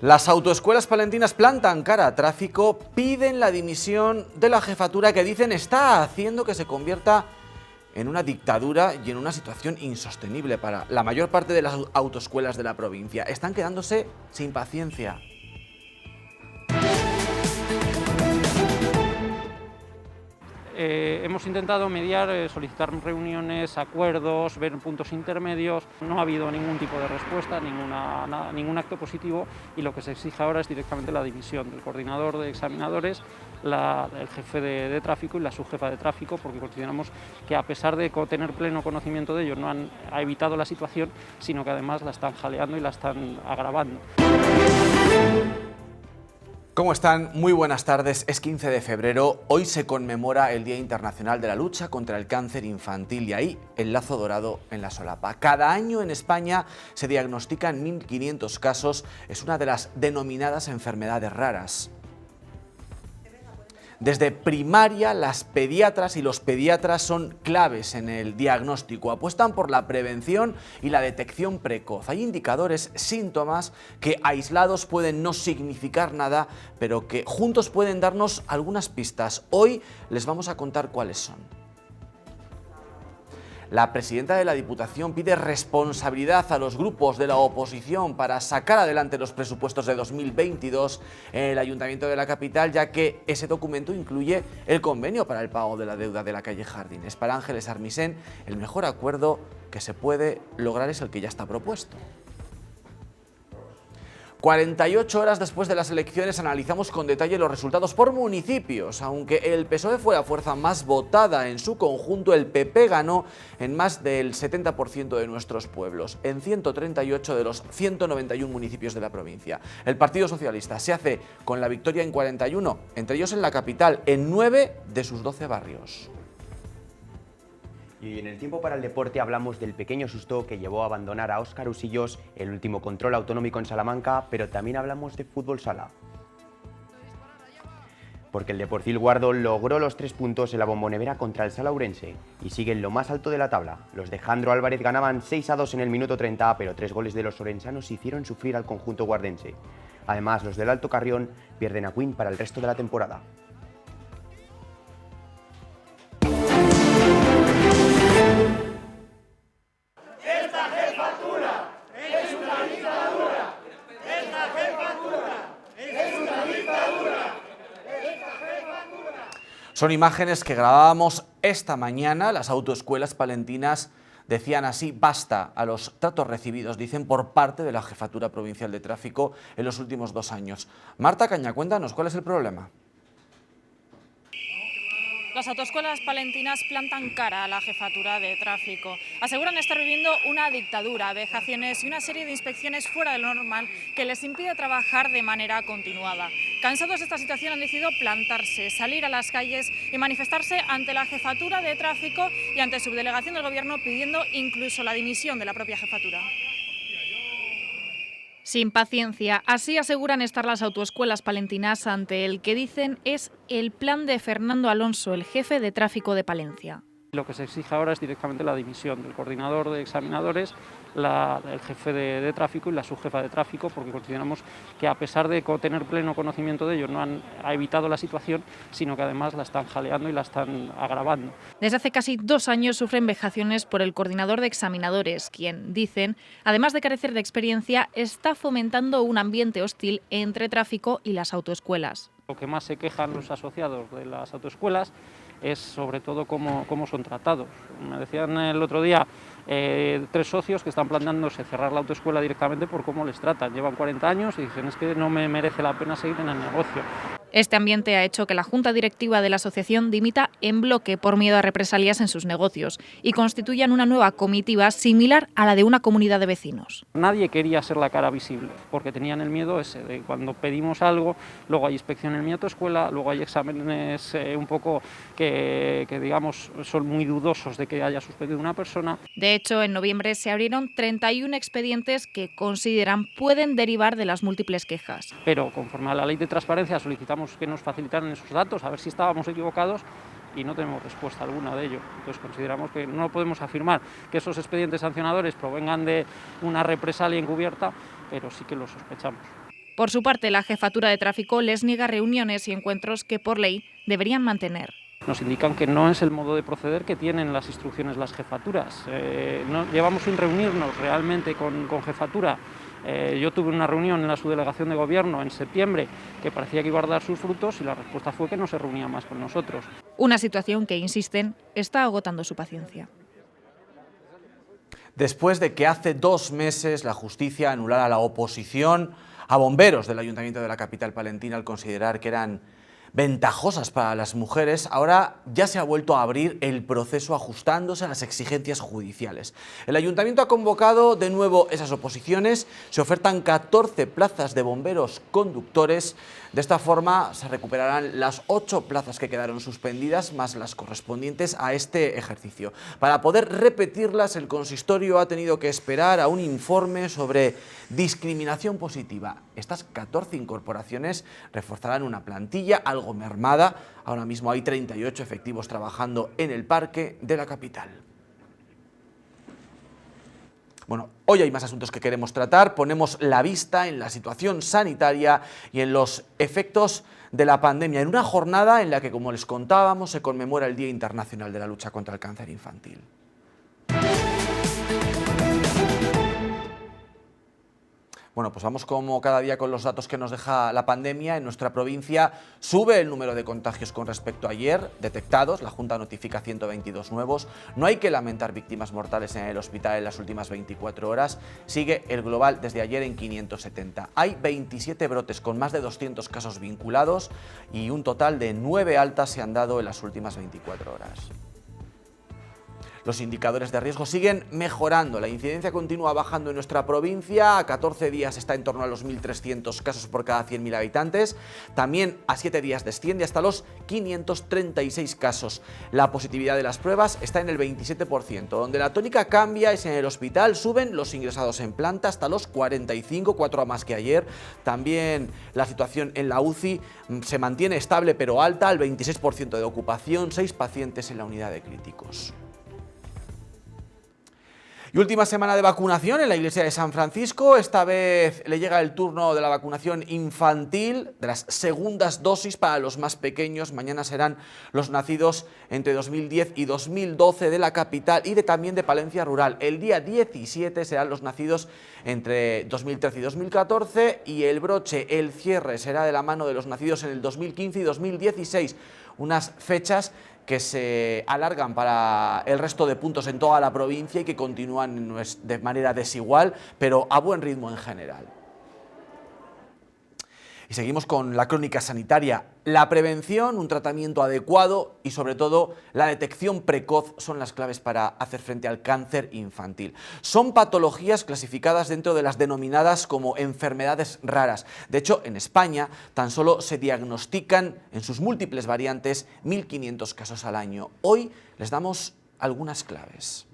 Las autoescuelas palentinas plantan cara a tráfico, piden la dimisión de la jefatura que dicen está haciendo que se convierta en una dictadura y en una situación insostenible para la mayor parte de las autoescuelas de la provincia. Están quedándose sin paciencia. Hemos intentado mediar, solicitar reuniones, acuerdos, ver puntos intermedios. No ha habido ningún tipo de respuesta, ningún acto positivo, y lo que se exige ahora es directamente la dimisión del coordinador de examinadores, el jefe de tráfico y la subjefa de tráfico, porque consideramos que, a pesar de tener pleno conocimiento de ello, no han evitado la situación, sino que además la están jaleando y la están agravando. ¿Cómo están? Muy buenas tardes. Es 15 de febrero. Hoy se conmemora el Día Internacional de la Lucha contra el Cáncer Infantil y ahí el lazo dorado en la solapa. Cada año en España se diagnostican 1.500 casos. Es una de las denominadas enfermedades raras. Desde primaria, las pediatras y los pediatras son claves en el diagnóstico. Apuestan por la prevención y la detección precoz. Hay indicadores, síntomas que aislados pueden no significar nada, pero que juntos pueden darnos algunas pistas. Hoy les vamos a contar cuáles son. La presidenta de la Diputación pide responsabilidad a los grupos de la oposición para sacar adelante los presupuestos de 2022 en el Ayuntamiento de la capital, ya que ese documento incluye el convenio para el pago de la deuda de la calle Jardines. Para Ángeles Armisen, el mejor acuerdo que se puede lograr es el que ya está propuesto. 48 horas después de las elecciones analizamos con detalle los resultados por municipios. Aunque el PSOE fue la fuerza más votada en su conjunto, el PP ganó en más del 70% de nuestros pueblos, en 138 de los 191 municipios de la provincia. El Partido Socialista se hace con la victoria en 41, entre ellos en la capital, en 9 de sus 12 barrios. Y en el tiempo para el deporte hablamos del pequeño susto que llevó a abandonar a Óscar Usillos, el último control autonómico en Salamanca, pero también hablamos de fútbol sala. Porque el Deportivo Guardo logró los 3 puntos en la Bombonera contra el Sala Ourense y sigue en lo más alto de la tabla. Los de Jandro Álvarez ganaban 6-2 en el minuto 30, pero 3 goles de los orensanos hicieron sufrir al conjunto guardense. Además, los del Alto Carrión pierden a Quinn para el resto de la temporada. Son imágenes que grabábamos esta mañana. Las autoescuelas palentinas decían así basta a los tratos recibidos, dicen, por parte de la Jefatura Provincial de Tráfico en los últimos 2 años. Marta Caña, cuéntanos, ¿cuál es el problema? Las autoescuelas palentinas plantan cara a la Jefatura de Tráfico. Aseguran estar viviendo una dictadura, vejaciones y una serie de inspecciones fuera de lo normal que les impide trabajar de manera continuada. Cansados de esta situación, han decidido plantarse, salir a las calles y manifestarse ante la Jefatura de Tráfico y ante subdelegación del Gobierno, pidiendo incluso la dimisión de la propia jefatura. Sin paciencia, así aseguran estar las autoescuelas palentinas ante el que dicen es el plan de Fernando Alonso, el jefe de tráfico de Palencia. Lo que se exige ahora es directamente la dimisión del coordinador de examinadores, el jefe de tráfico y la subjefa de tráfico, porque consideramos que, a pesar de tener pleno conocimiento de ello, no han evitado la situación, sino que además la están jaleando y la están agravando. Desde hace casi 2 años sufren vejaciones por el coordinador de examinadores, quien, dicen, además de carecer de experiencia, está fomentando un ambiente hostil entre tráfico y las autoescuelas. Lo que más se quejan los asociados de las autoescuelas es sobre todo cómo son tratados. Me decían el otro día 3 socios que están planteándose cerrar la autoescuela directamente por cómo les tratan. Llevan 40 años y dicen es que no me merece la pena seguir en el negocio. Este ambiente ha hecho que la Junta Directiva de la asociación dimita en bloque por miedo a represalias en sus negocios y constituyan una nueva comitiva similar a la de una comunidad de vecinos. Nadie quería ser la cara visible porque tenían el miedo ese de cuando pedimos algo, luego hay inspección en mi autoescuela, luego hay exámenes un poco que digamos son muy dudosos de que haya suspendido una persona. De hecho, en noviembre se abrieron 31 expedientes que consideran pueden derivar de las múltiples quejas. Pero conforme a la ley de transparencia solicitamos que nos facilitaran esos datos, a ver si estábamos equivocados, y no tenemos respuesta alguna de ello. Entonces consideramos que no podemos afirmar que esos expedientes sancionadores provengan de una represalia encubierta, pero sí que lo sospechamos. Por su parte, la Jefatura de Tráfico les niega reuniones y encuentros que por ley deberían mantener. Nos indican que no es el modo de proceder que tienen las instrucciones las jefaturas. Llevamos sin reunirnos realmente con jefatura. Yo tuve una reunión en la subdelegación de gobierno en septiembre que parecía que iba a dar sus frutos y la respuesta fue que no se reunía más con nosotros. Una situación que, insisten, está agotando su paciencia. Después de que hace 2 meses la justicia anulara la oposición a bomberos del Ayuntamiento de la capital palentina al considerar que eran ventajosas para las mujeres, ahora ya se ha vuelto a abrir el proceso ajustándose a las exigencias judiciales. El Ayuntamiento ha convocado de nuevo esas oposiciones, se ofertan 14 plazas de bomberos conductores. De esta forma se recuperarán las 8 plazas que quedaron suspendidas, más las correspondientes a este ejercicio. Para poder repetirlas, el consistorio ha tenido que esperar a un informe sobre discriminación positiva. Estas 14 incorporaciones reforzarán una plantilla algo mermada. Ahora mismo hay 38 efectivos trabajando en el parque de la capital. Bueno, hoy hay más asuntos que queremos tratar. Ponemos la vista en la situación sanitaria y en los efectos de la pandemia, en una jornada en la que, como les contábamos, se conmemora el Día Internacional de la Lucha contra el Cáncer Infantil. Bueno, pues vamos como cada día con los datos que nos deja la pandemia. En nuestra provincia sube el número de contagios con respecto a ayer detectados. La Junta notifica 122 nuevos. No hay que lamentar víctimas mortales en el hospital en las últimas 24 horas. Sigue el global desde ayer en 570. Hay 27 brotes con más de 200 casos vinculados y un total de 9 altas se han dado en las últimas 24 horas. Los indicadores de riesgo siguen mejorando. La incidencia continúa bajando en nuestra provincia. A 14 días está en torno a los 1.300 casos por cada 100.000 habitantes. También a 7 días desciende hasta los 536 casos. La positividad de las pruebas está en el 27%. Donde la tónica cambia es en el hospital. Suben los ingresados en planta hasta los 45, 4 a más que ayer. También la situación en la UCI se mantiene estable pero alta, al 26% de ocupación, 6 pacientes en la unidad de críticos. Y última semana de vacunación en la iglesia de San Francisco. Esta vez le llega el turno de la vacunación infantil, de las segundas dosis para los más pequeños. Mañana serán los nacidos entre 2010 y 2012 de la capital y también de Palencia Rural. El día 17 serán los nacidos entre 2013 y 2014 y el broche, el cierre, será de la mano de los nacidos en el 2015 y 2016. Unas fechas que se alargan para el resto de puntos en toda la provincia y que continúan de manera desigual, pero a buen ritmo en general. Y seguimos con la crónica sanitaria. La prevención, un tratamiento adecuado y sobre todo la detección precoz son las claves para hacer frente al cáncer infantil. Son patologías clasificadas dentro de las denominadas como enfermedades raras. De hecho, en España tan solo se diagnostican en sus múltiples variantes 1.500 casos al año. Hoy les damos algunas claves.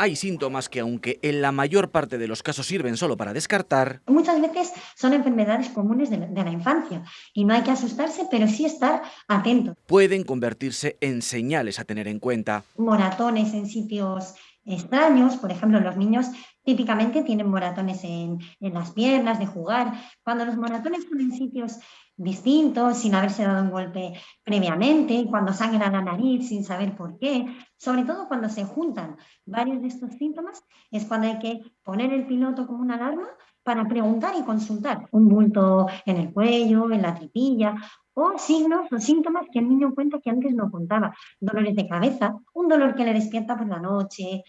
Hay síntomas que, aunque en la mayor parte de los casos sirven solo para descartar, muchas veces son enfermedades comunes de la infancia y no hay que asustarse, pero sí estar atentos. Pueden convertirse en señales a tener en cuenta. Moratones en sitios extraños, por ejemplo, los niños típicamente tienen moratones en las piernas de jugar. Cuando los moratones son en sitios distintos, sin haberse dado un golpe previamente, cuando sangra la nariz sin saber por qué, sobre todo cuando se juntan varios de estos síntomas, es cuando hay que poner el piloto como una alarma para preguntar y consultar. Un bulto en el cuello, en la tripilla, o signos o síntomas que el niño cuenta que antes no contaba. Dolores de cabeza, un dolor que le despierta por la noche,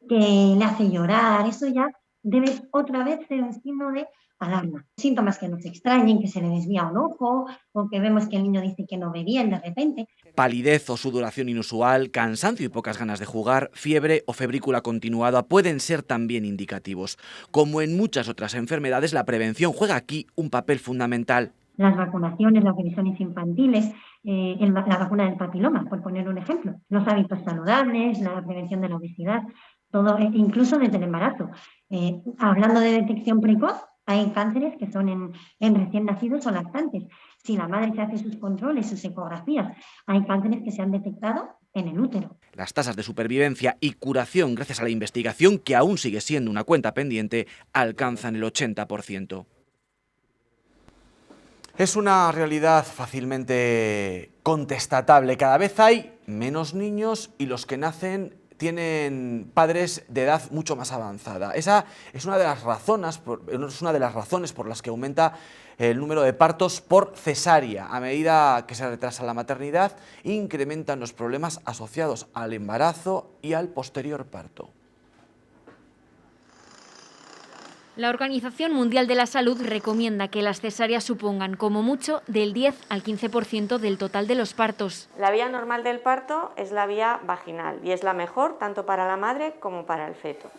que le hace llorar, eso ya debe otra vez ser un signo de alarma. Síntomas que nos extrañen, que se le desvía un ojo o que vemos que el niño dice que no ve bien de repente. Palidez o sudoración inusual, cansancio y pocas ganas de jugar, fiebre o febrícula continuada pueden ser también indicativos. Como en muchas otras enfermedades, la prevención juega aquí un papel fundamental. Las vacunaciones, las revisiones infantiles, la vacuna del papiloma, por poner un ejemplo. Los hábitos saludables, la prevención de la obesidad, todo, incluso desde el embarazo. Hablando de detección precoz, hay cánceres que son en recién nacidos o lactantes. Si la madre se hace sus controles, sus ecografías, hay cánceres que se han detectado en el útero. Las tasas de supervivencia y curación, gracias a la investigación, que aún sigue siendo una cuenta pendiente, alcanzan el 80%. Es una realidad fácilmente contestatable. Cada vez hay menos niños y los que nacen tienen padres de edad mucho más avanzada. Esa es una de las razones por las que aumenta el número de partos por cesárea. A medida que se retrasa la maternidad, incrementan los problemas asociados al embarazo y al posterior parto. La Organización Mundial de la Salud recomienda que las cesáreas supongan como mucho del 10 al 15% del total de los partos. La vía normal del parto es la vía vaginal y es la mejor tanto para la madre como para el feto.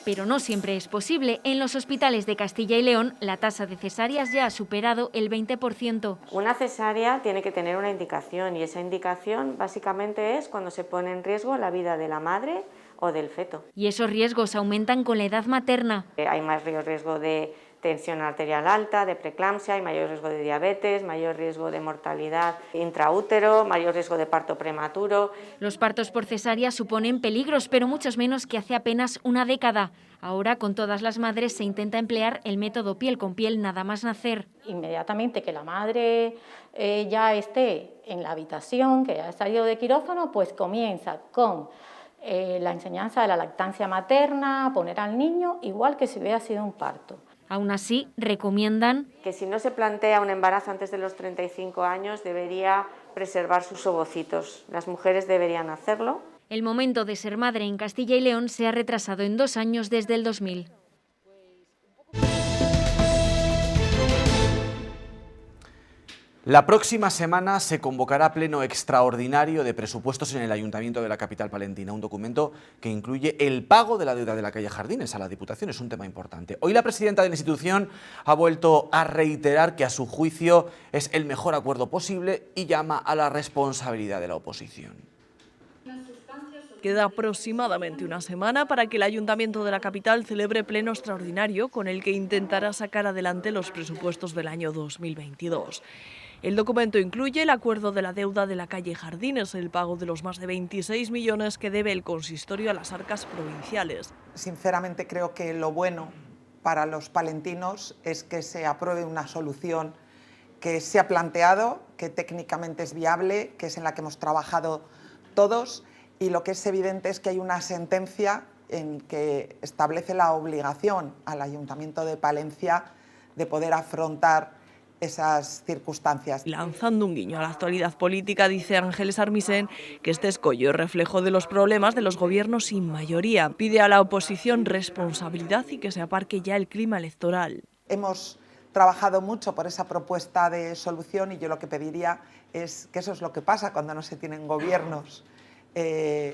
Pero no siempre es posible. En los hospitales de Castilla y León, la tasa de cesáreas ya ha superado el 20%. Una cesárea tiene que tener una indicación y esa indicación básicamente es cuando se pone en riesgo la vida de la madre o del feto. Y esos riesgos aumentan con la edad materna. Hay más riesgo de tensión arterial alta, de preeclampsia, hay mayor riesgo de diabetes, mayor riesgo de mortalidad intraútero, mayor riesgo de parto prematuro. Los partos por cesárea suponen peligros, pero muchos menos que hace apenas una década. Ahora, con todas las madres, se intenta emplear el método piel con piel nada más nacer. Inmediatamente que la madre ya esté en la habitación, que ya ha salido de quirófano, pues comienza con la enseñanza de la lactancia materna, poner al niño igual que si hubiera sido un parto. Aún así, recomiendan que si no se plantea un embarazo antes de los 35 años, debería preservar sus ovocitos. Las mujeres deberían hacerlo. El momento de ser madre en Castilla y León se ha retrasado en 2 años desde el 2000. La próxima semana se convocará pleno extraordinario de presupuestos en el Ayuntamiento de la capital palentina, un documento que incluye el pago de la deuda de la calle Jardines a la Diputación. Es un tema importante. Hoy la presidenta de la institución ha vuelto a reiterar que a su juicio es el mejor acuerdo posible y llama a la responsabilidad de la oposición. Queda aproximadamente una semana para que el Ayuntamiento de la capital celebre pleno extraordinario con el que intentará sacar adelante los presupuestos del año 2022. El documento incluye el acuerdo de la deuda de la calle Jardines, el pago de los más de 26 millones que debe el consistorio a las arcas provinciales. Sinceramente creo que lo bueno para los palentinos es que se apruebe una solución que se ha planteado, que técnicamente es viable, que es en la que hemos trabajado todos, y lo que es evidente es que hay una sentencia en que establece la obligación al Ayuntamiento de Palencia de poder afrontar esas circunstancias. Lanzando un guiño a la actualidad política, dice Ángeles Armisen que este escollo es reflejo de los problemas de los gobiernos sin mayoría. Pide a la oposición responsabilidad y que se aparque ya el clima electoral. Hemos trabajado mucho por esa propuesta de solución y yo lo que pediría es que eso es lo que pasa cuando no se tienen gobiernos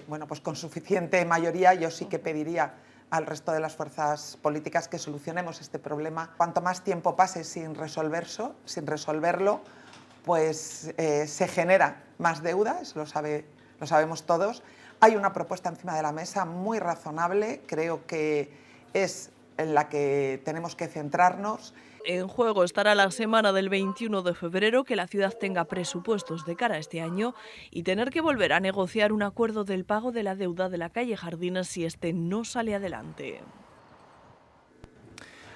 bueno, pues con suficiente mayoría. Yo sí que pediría al resto de las fuerzas políticas que solucionemos este problema. Cuanto más tiempo pase sin resolverlo, pues se genera más deuda, eso lo sabemos todos. Hay una propuesta encima de la mesa muy razonable, creo que es en la que tenemos que centrarnos. En juego estará la semana del 21 de febrero, que la ciudad tenga presupuestos de cara a este año y tener que volver a negociar un acuerdo del pago de la deuda de la calle Jardines si este no sale adelante.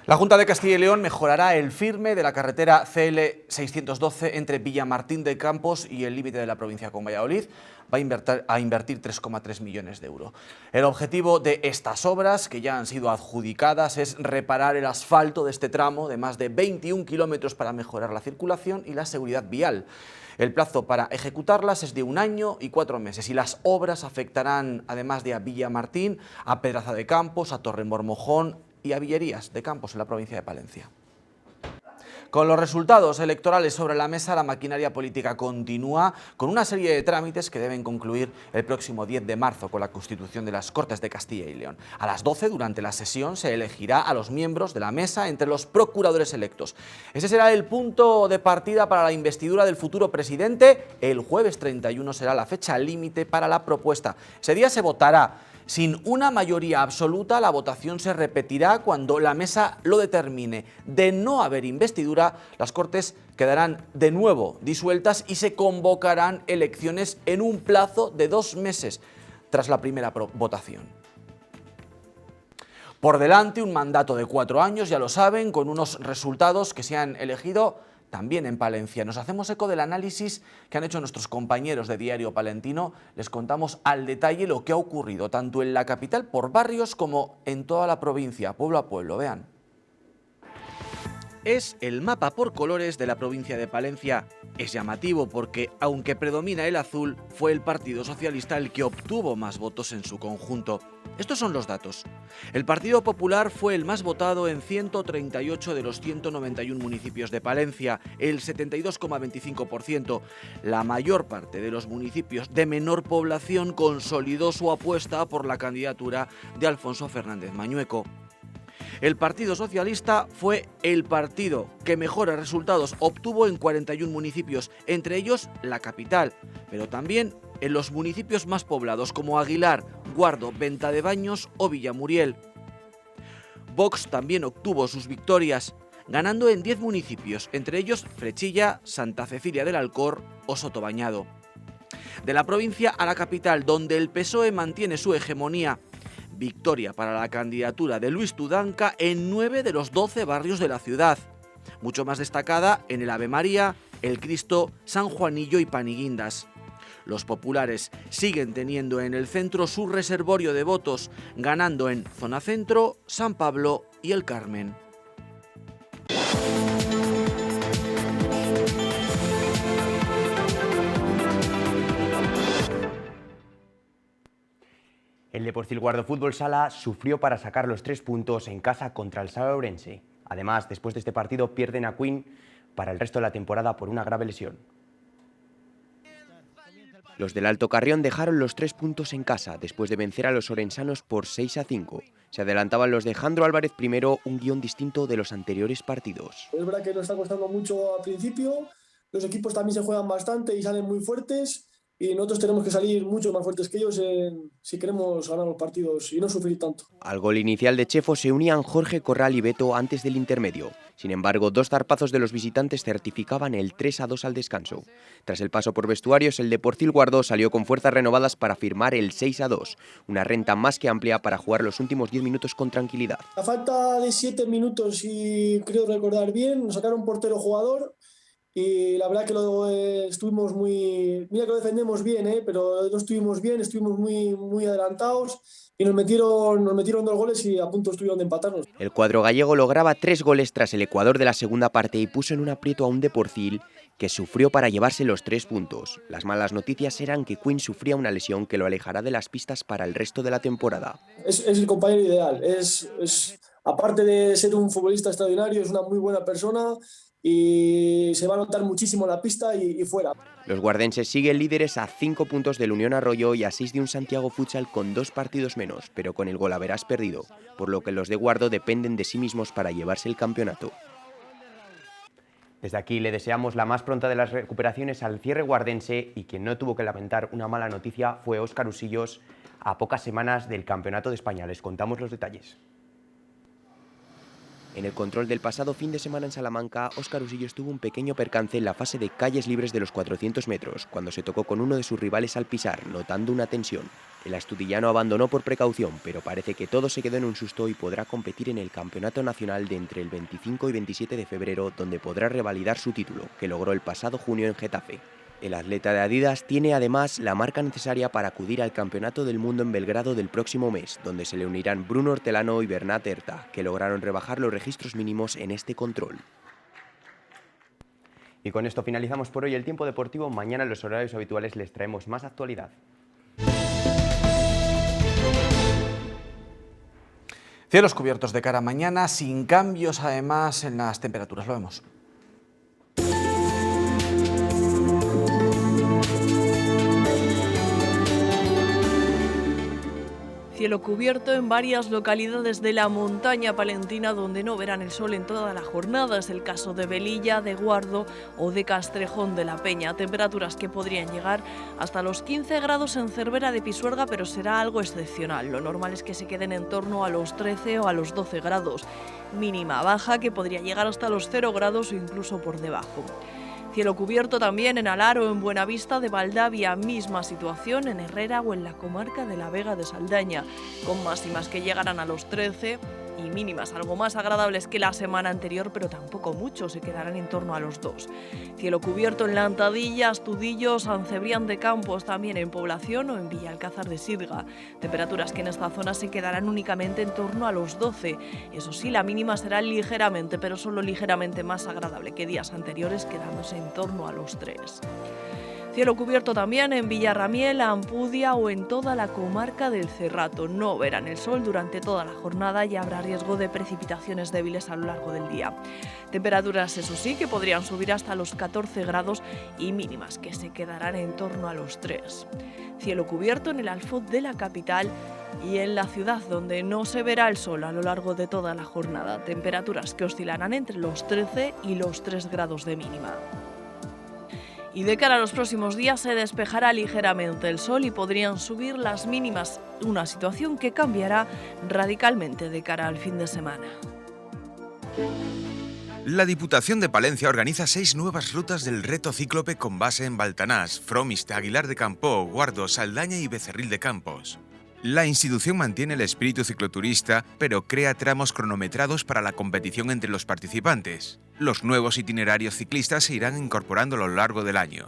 La Junta de Castilla y León mejorará el firme de la carretera CL 612 entre Villamartín de Campos y el límite de la provincia con Valladolid. Va a invertir 3,3 millones de euros. El objetivo de estas obras, que ya han sido adjudicadas, es reparar el asfalto de este tramo de más de 21 kilómetros para mejorar la circulación y la seguridad vial. El plazo para ejecutarlas es de 1 año y 4 meses y las obras afectarán, además de a Villamartín, a Pedraza de Campos, a Torremormojón y a Villerías de Campos en la provincia de Palencia. Con los resultados electorales sobre la mesa, la maquinaria política continúa con una serie de trámites que deben concluir el próximo 10 de marzo con la constitución de las Cortes de Castilla y León. A las 12, durante la sesión, se elegirá a los miembros de la mesa entre los procuradores electos. Ese será el punto de partida para la investidura del futuro presidente. El jueves 31 será la fecha límite para la propuesta. Ese día se votará. Sin una mayoría absoluta, la votación se repetirá cuando la mesa lo determine. De no haber investidura, las Cortes quedarán de nuevo disueltas y se convocarán elecciones en un plazo de 2 meses tras la primera votación. Por delante, un mandato de 4 años, ya lo saben, con unos resultados que se han elegido también en Palencia. Nos hacemos eco del análisis que han hecho nuestros compañeros de Diario Palentino. Les contamos al detalle lo que ha ocurrido tanto en la capital por barrios como en toda la provincia, pueblo a pueblo. Vean. Es el mapa por colores de la provincia de Palencia. Es llamativo porque, aunque predomina el azul, fue el Partido Socialista el que obtuvo más votos en su conjunto. Estos son los datos. El Partido Popular fue el más votado en 138 de los 191 municipios de Palencia, el 72,25%. La mayor parte de los municipios de menor población consolidó su apuesta por la candidatura de Alfonso Fernández Mañueco. El Partido Socialista fue el partido que mejores resultados obtuvo en 41 municipios, entre ellos la capital, pero también en los municipios más poblados como Aguilar, Guardo, Ventadebaños o Villamuriel. Vox también obtuvo sus victorias, ganando en 10 municipios, entre ellos Frechilla, Santa Cecilia del Alcor o Sotobañado. De la provincia a la capital, donde el PSOE mantiene su hegemonía, victoria para la candidatura de Luis Tudanca en 9 de los 12 barrios de la ciudad, mucho más destacada en el Ave María, el Cristo, San Juanillo y Paniguindas. Los populares siguen teniendo en el centro su reservorio de votos, ganando en Zona Centro, San Pablo y El Carmen. El Deportivo Guardo Fútbol Sala sufrió para sacar los 3 puntos en casa contra el Salaurense. Además, después de este partido pierden a Quinn para el resto de la temporada por una grave lesión. Los del Alto Carrión dejaron los 3 puntos en casa después de vencer a los orensanos por 6-5. Se adelantaban los de Jandro Álvarez primero, un guión distinto de los anteriores partidos. Es verdad que nos está costando mucho al principio, los equipos también se juegan bastante y salen muy fuertes. Y nosotros tenemos que salir mucho más fuertes que ellos si queremos ganar los partidos y no sufrir tanto. Al gol inicial de Chefo se unían Jorge Corral y Beto antes del intermedio. Sin embargo, 2 zarpazos de los visitantes certificaban el 3-2 al descanso. Tras el paso por vestuarios, el Deportivo Guardo salió con fuerzas renovadas para firmar el 6-2, una renta más que amplia para jugar los últimos 10 minutos con tranquilidad. A falta de 7 minutos, y creo recordar bien, nos sacaron portero jugador. Y la verdad que estuvimos muy... Mira que lo defendemos bien, pero no estuvimos bien, estuvimos muy adelantados y nos metieron 2 goles y a punto estuvieron de empatarnos. El cuadro gallego lograba 3 goles tras el Ecuador de la segunda parte y puso en un aprieto a un Deportivo que sufrió para llevarse los 3 puntos. Las malas noticias eran que Quinn sufría una lesión que lo alejará de las pistas para el resto de la temporada. Es el compañero ideal, aparte de ser un futbolista extraordinario, es una muy buena persona. Y se va a notar muchísimo en la pista y fuera. Los guardenses siguen líderes a 5 puntos del Unión Arroyo y a 6 de un Santiago Futsal con 2 partidos menos, pero con el golaveras perdido, por lo que los de Guardo dependen de sí mismos para llevarse el campeonato. Desde aquí le deseamos la más pronta de las recuperaciones al cierre guardense, y quien no tuvo que lamentar una mala noticia fue Óscar Usillos a pocas semanas del Campeonato de España. Les contamos los detalles. En el control del pasado fin de semana en Salamanca, Óscar Usillos tuvo un pequeño percance en la fase de calles libres de los 400 metros, cuando se tocó con uno de sus rivales al pisar, notando una tensión. El astudillano abandonó por precaución, pero parece que todo se quedó en un susto y podrá competir en el Campeonato Nacional de entre el 25 y 27 de febrero, donde podrá revalidar su título, que logró el pasado junio en Getafe. El atleta de Adidas tiene además la marca necesaria para acudir al Campeonato del Mundo en Belgrado del próximo mes, donde se le unirán Bruno Hortelano y Bernat Herta, que lograron rebajar los registros mínimos en este control. Y con esto finalizamos por hoy el tiempo deportivo. Mañana en los horarios habituales les traemos más actualidad. Cielos cubiertos de cara a mañana, sin cambios además en las temperaturas. Lo vemos. Cielo cubierto en varias localidades de la montaña palentina, donde no verán el sol en toda la jornada. Es el caso de Velilla, de Guardo o de Castrejón de la Peña. Temperaturas que podrían llegar hasta los 15 grados en Cervera de Pisuerga, pero será algo excepcional. Lo normal es que se queden en torno a los 13 o a los 12 grados. Mínima baja que podría llegar hasta los 0 grados o incluso por debajo. Cielo cubierto también en Alar o en Buenavista de Valdavia, misma situación en Herrera o en la comarca de la Vega de Saldaña, con máximas que llegarán a los 13 y mínimas algo más agradables que la semana anterior, pero tampoco mucho, se quedarán en torno a los 2. Cielo cubierto en Lantadilla, Astudillo, San Cebrián de Campos, también en Población o en Villalcázar de Sirga. Temperaturas que en esta zona se quedarán únicamente en torno a los 12. Eso sí, la mínima será ligeramente, pero solo ligeramente más agradable que días anteriores, quedándose en torno a los 3. Cielo cubierto también en Villarramiel, Ampudia o en toda la comarca del Cerrato. No verán el sol durante toda la jornada y habrá riesgo de precipitaciones débiles a lo largo del día. Temperaturas, eso sí, que podrían subir hasta los 14 grados y mínimas que se quedarán en torno a los 3. Cielo cubierto en el Alfoz de la capital y en la ciudad, donde no se verá el sol a lo largo de toda la jornada. Temperaturas que oscilarán entre los 13 y los 3 grados de mínima. Y de cara a los próximos días se despejará ligeramente el sol y podrían subir las mínimas, una situación que cambiará radicalmente de cara al fin de semana. La Diputación de Palencia organiza 6 nuevas rutas del Reto Cíclope con base en Baltanás, Fromista, Aguilar de Campoo, Guardo, Saldaña y Becerril de Campos. La institución mantiene el espíritu cicloturista, pero crea tramos cronometrados para la competición entre los participantes. Los nuevos itinerarios ciclistas se irán incorporando a lo largo del año.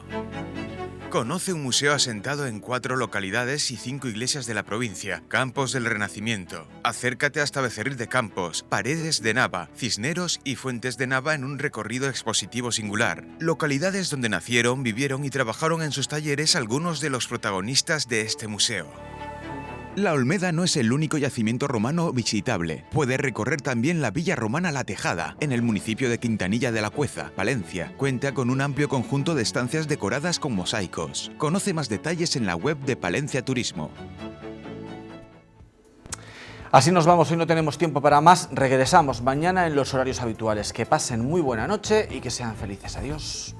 Conoce un museo asentado en 4 localidades y 5 iglesias de la provincia, Campos del Renacimiento. Acércate hasta Becerril de Campos, Paredes de Nava, Cisneros y Fuentes de Nava en un recorrido expositivo singular. Localidades donde nacieron, vivieron y trabajaron en sus talleres algunos de los protagonistas de este museo. La Olmeda no es el único yacimiento romano visitable. Puedes recorrer también la Villa Romana La Tejada, en el municipio de Quintanilla de la Cueza, Palencia. Cuenta con un amplio conjunto de estancias decoradas con mosaicos. Conoce más detalles en la web de Palencia Turismo. Así nos vamos, hoy no tenemos tiempo para más. Regresamos mañana en los horarios habituales. Que pasen muy buena noche y que sean felices. Adiós.